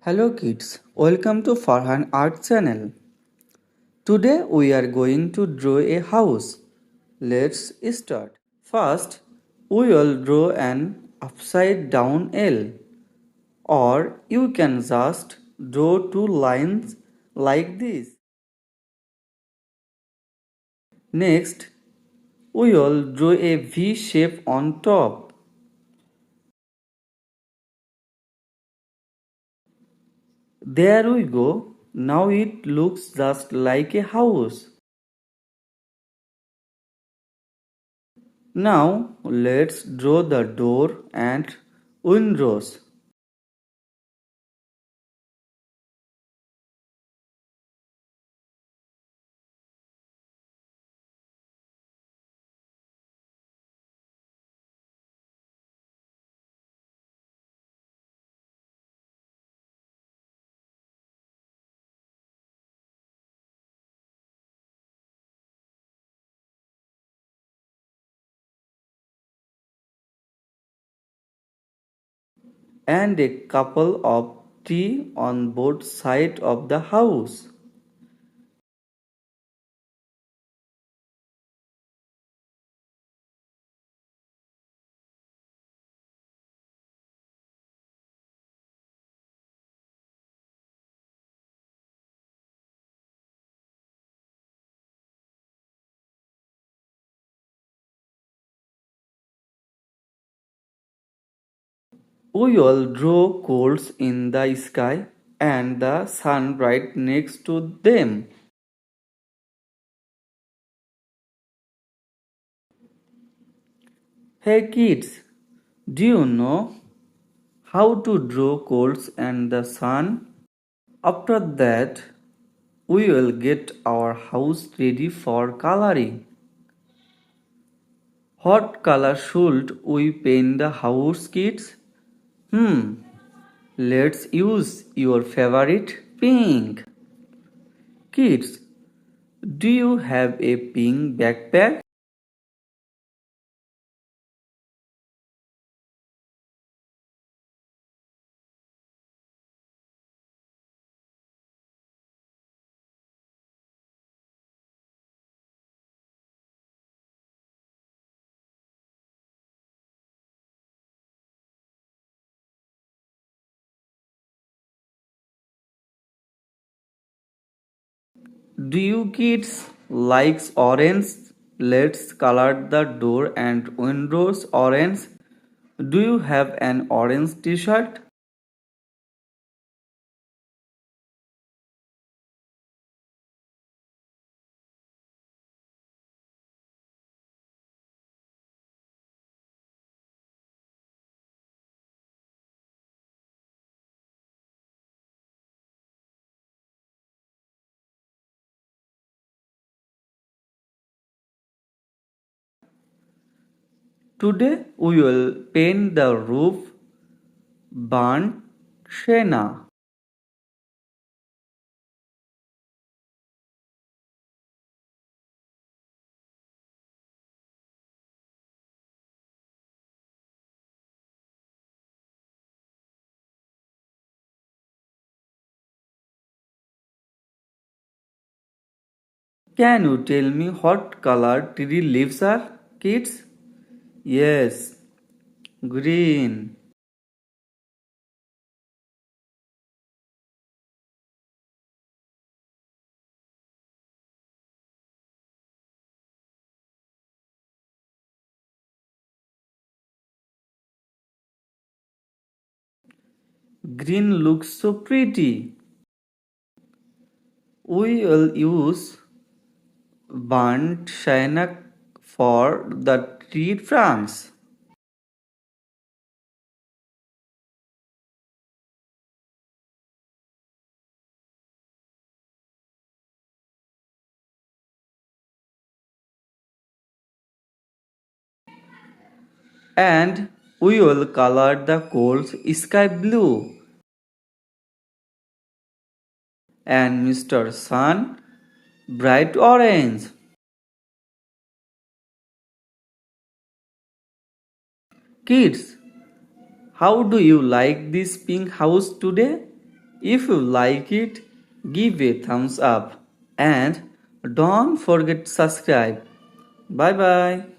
Hello kids, welcome to Farhan Art Channel. Today we are going to draw a house. Let's start. First, we will draw an upside down L, or you can just draw two lines like this. Next, we will draw a V shape on top. There we go. Now it looks just like a house. Now let's draw the door and windows. And a couple of trees on both sides of the house. We will draw clouds in the sky and the sun right next to them. Hey kids, do you know how to draw clouds and the sun? After that, we will get our house ready for coloring. What color should we paint the house, kids? Hmm, let's use your favorite pink. Kids, do you have a pink backpack? Do you kids like orange? Let's color the door and windows orange. Do you have an orange t-shirt? Today we will paint the roof burnt sienna. Can you tell me what color tree leaves are, kids? Yes, green. Green looks so pretty. We will use burnt sienna for the tree trunks. And we will color the coals sky blue and Mr. Sun bright orange. Kids, how do you like this pink house today? If you like it, give a thumbs up and don't forget to subscribe. Bye bye.